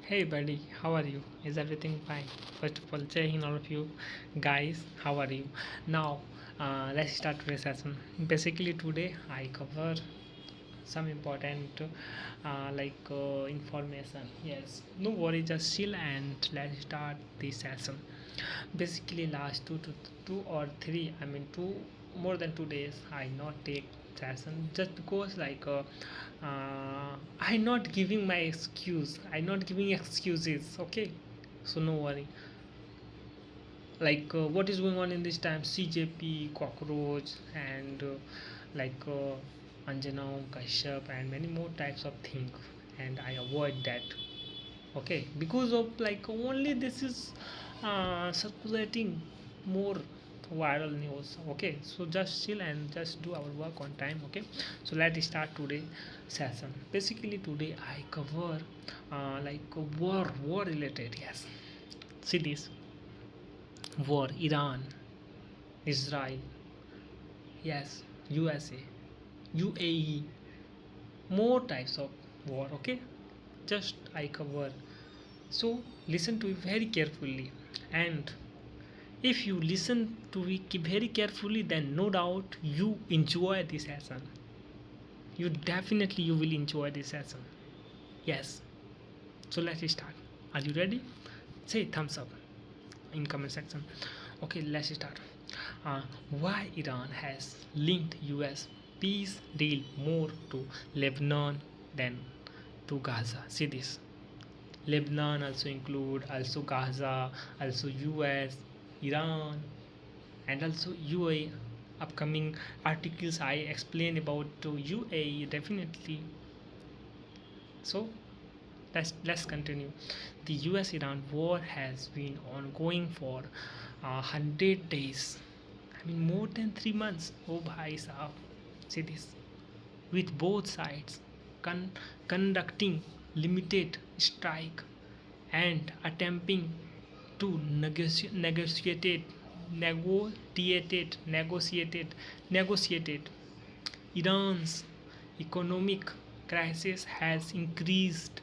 Hey buddy, how are you? Is everything fine? First of all, Jai Hind all of you guys. How are you? Now, let's start today's session. Basically, today I cover some important information. Yes, no worry, just chill and let's start the session. Basically, last two or three, I mean two more than 2 days, I not take session just because I not giving my excuse. I not giving excuses. Okay, so no worry. What is going on in this time? CJP, cockroach, and Anjana, Kashyap, and many more types of things, and I avoid that. Okay, because of like only this is circulating more viral news. Okay, so just chill and just do our work on time. Okay, so let's start today session. Basically today I cover war related. Yes, see this war, Iran, Israel, yes, USA, UAE, more types of war. Okay, just I cover. So listen to it very carefully, and if you listen to it very carefully, then no doubt you enjoy this session. You will enjoy this session. Yes. So let's start. Are you ready? Say thumbs up in comment section. Okay, let's start. Why Iran has linked US peace deal more to Lebanon than to Gaza? See this. Lebanon also include also Gaza, also US, Iran, and also UAE. Upcoming articles I explain about to UAE definitely. So let's continue. The US-Iran war has been ongoing for 100 days. I mean more than 3 months. Oh bhai sahab, see this. With both sides conducting limited strike and attempting to negotiated. Iran's economic crisis has increased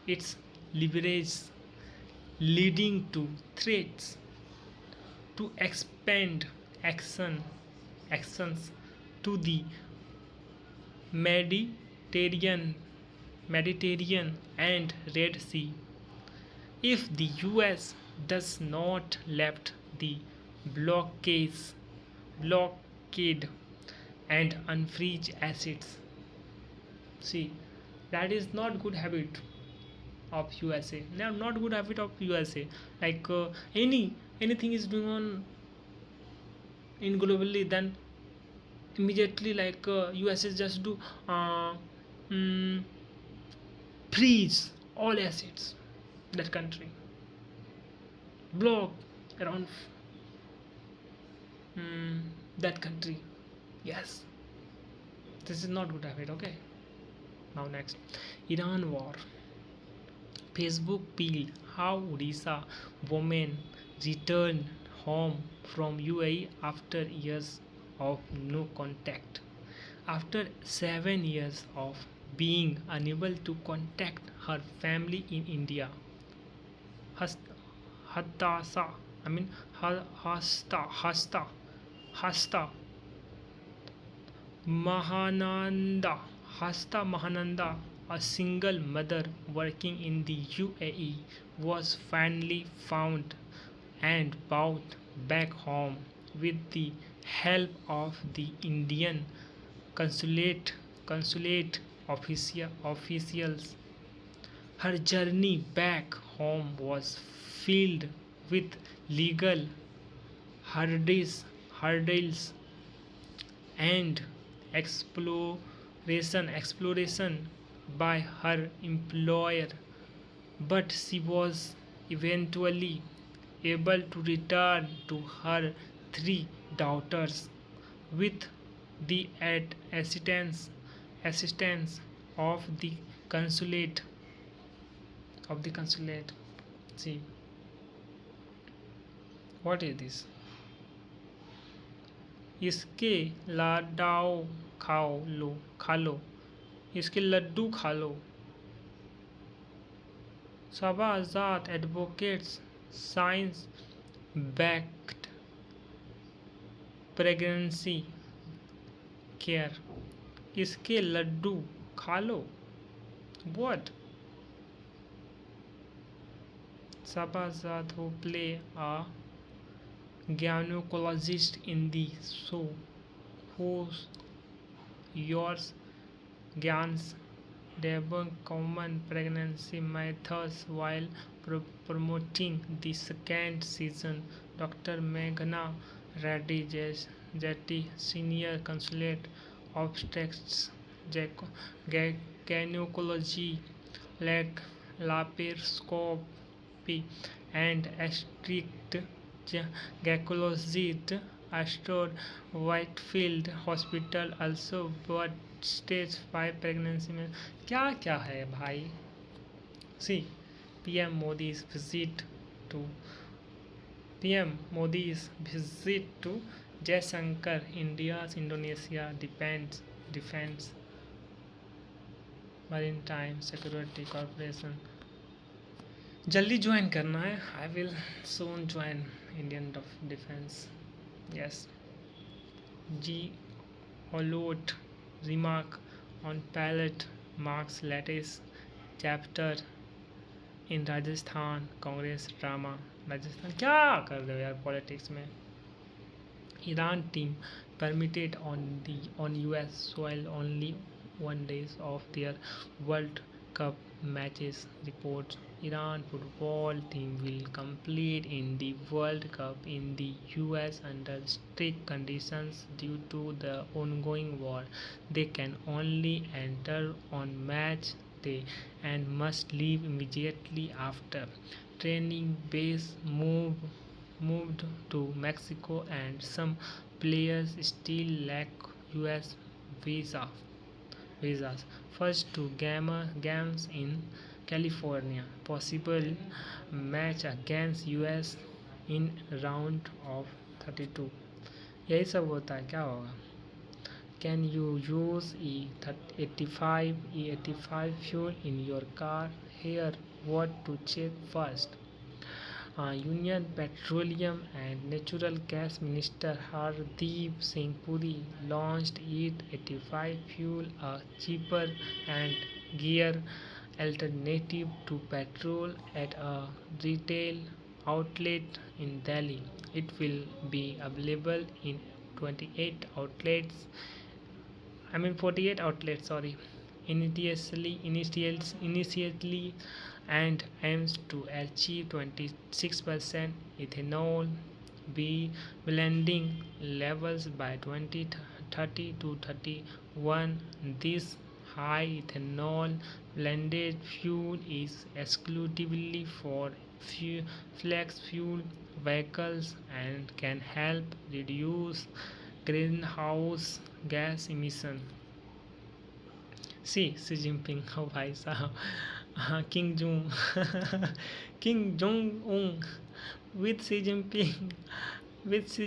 its leverage, leading to threats to expand actions to the Mediterranean, Mediterranean and Red Sea. If the US does not lift the blockades, blockade and unfreeze assets, see, that is not good habit of USA. They are not good habit of USA. Anything is going on in globally, then immediately USA just do uh, mm, freeze all assets that country, block around mm, that country. Yes, this is not good habit. Okay, now next, Iran war. Facebook peel how Odisha women returned home from UAE after years of no contact. After 7 years of being unable to contact her family in India, Hast- Hadasa, I mean Hasta Mahananda, Mahananda, a single mother working in the UAE, was finally found and brought back home with the help of the Indian consulate officials. Her journey back home was filled with legal hurdles and exploration by her employer, but she was eventually able to return to her three daughters with the assistance of the consulate consulate. See, what is this? इसके लाडाओ खा लो, इसके लड्डू खा लो. Sabah Azad advocates science-backed pregnancy care. इसके लड्डू खा लो. What? Sabah Azad, who play a gynecologist in the show, whose yours Gyans debunk common pregnancy methods while promoting the second season. Dr. Meghna Reddy Jetty, Senior Consulate Obstetrics, Gynecology, Laparoscopy, and Strict Gynecologist Astor Whitefield Hospital also brought stage 5 pregnancy में क्या क्या है भाई. सी PM मोदी's visit to Jaishankar, India's Indonesia Defense Maritime Security Corporation. जल्दी join करना है. I will soon join Indian Defense. Yes. G. Olot remark on pilot marks latest chapter in Rajasthan Congress drama. Rajasthan क्या कर रहे हो यार पॉलिटिक्स में. Iran team permitted on US soil only 1 days of their World Cup matches. Reports Iran football team will compete in the World Cup in the US under strict conditions due to the ongoing war. They can only enter on match day and must leave immediately after. Training base moved to Mexico and some players still lack US visas. First to games in California. Possible match against US in round of 32. यही सब होता है. क्या होगा. Can you use E85 fuel in your car? Here what to check first. Union Petroleum and Natural Gas Minister Hardeep Singh Puri launched E85 fuel, a cheaper and gear alternative to petrol, at a retail outlet in Delhi. It will be available in 48 outlets, initially, and aims to achieve 26% ethanol blending levels by 2030 to 31. This high ethanol blended fuel is exclusively for flex fuel vehicles and can help reduce greenhouse gas emission. Xi Jinping, oh भाई साहब. King Jong Un with Xi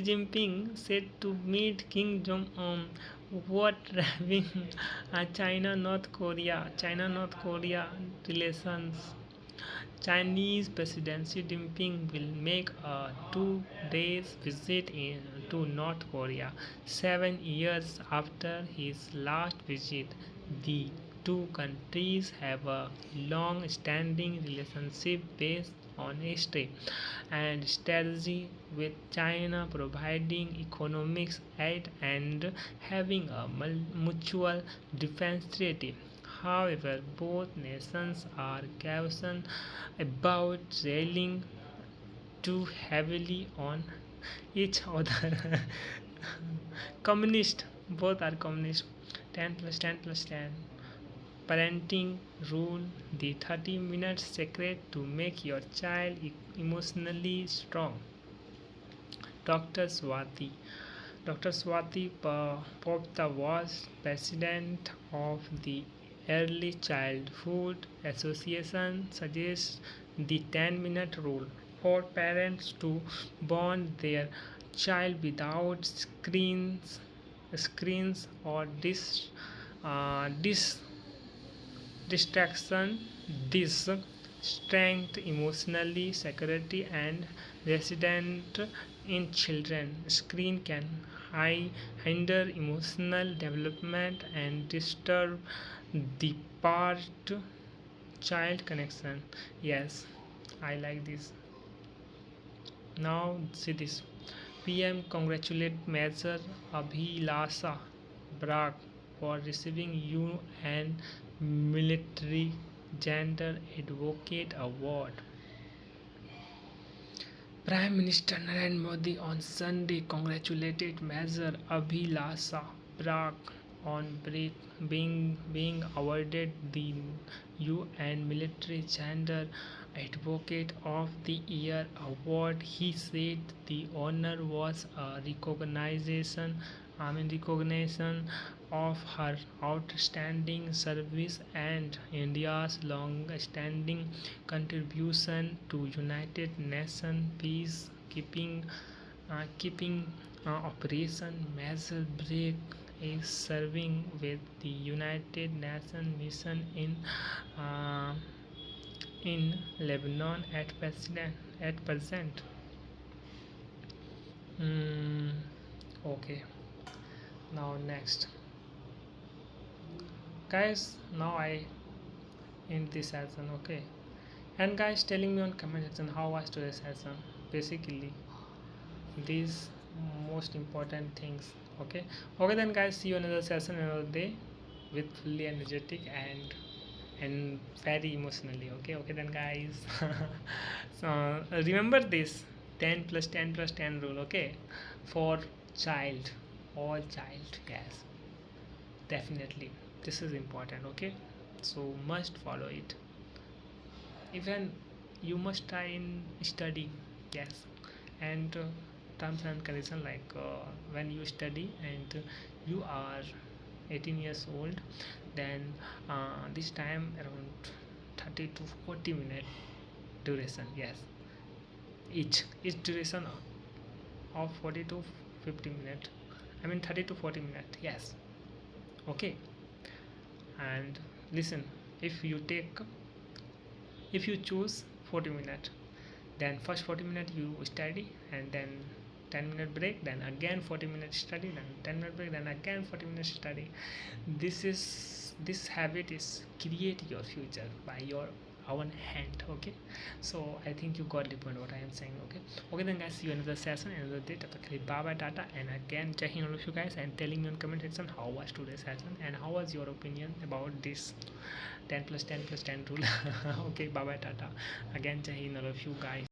Jinping said to meet King Jong Un. What driving China North Korea relations. Chinese President Xi Jinping will make a 2 days visit to North Korea, 7 years after his last visit. The two countries have a long-standing relationship based on history and strategy, with China providing economic aid and having a mutual defense treaty. However, both nations are cautious about relying too heavily on each other. Communist, both are communist. 10 plus 10 plus 10. Parenting rule: the 30 minutes secret to make your child emotionally strong. Dr. Swati Popta was president of the Early Childhood Association, suggests the 10-minute rule for parents to bond their child without screens or distraction. This strength, emotionally security, and resident in children. Screen can hinder emotional development and disturb the part child connection. Yes, I like this. Now see this. PM congratulate Major Abhilasha Brak for receiving UN Military Gender Advocate Award. Prime Minister Narendra Modi on Sunday congratulated Major Abhilasha Brak on being awarded the UN Military Gender Advocate of the Year award. He said the honor was a recognition of her outstanding service and India's long-standing contribution to United Nations peacekeeping keeping operation. Major Break is serving with the United Nations mission uh, in Lebanon at present. Mm, okay. Now next, guys. Now I end this session. Okay. And guys, telling me on comment section how was today's session. Basically, these most important things. Okay. Okay then, guys. See you another session another day with fully energetic and very emotionally. Okay. Okay then, guys. So remember this 10 plus 10 plus 10 rule. Okay, for child, all child. Yes, definitely. This is important. Okay, so must follow it. Even you must try in study. Yes, and terms and condition like when you study and you are 18 years old, then this time around 30 to 40 minute duration. Yes, each duration of 40 to 50 minute, I mean 30 to 40 minute. Yes, okay. And listen, if you take if you choose 40 minutes, then first 40 minutes you study and then 10-minute break, then again 40 minutes study, then 10-minute break, then again 40 minutes study. This habit is create your future by your own hand. Okay, so I think you got the point what I am saying. Okay, okay then guys, see you another session another day. Bye bye, tata, and again Jai Hind all of you guys, and telling me on comment section how was today's session and how was your opinion about this 10 plus 10 plus 10 rule. Okay, bye bye, tata, again Jai Hind all of you guys.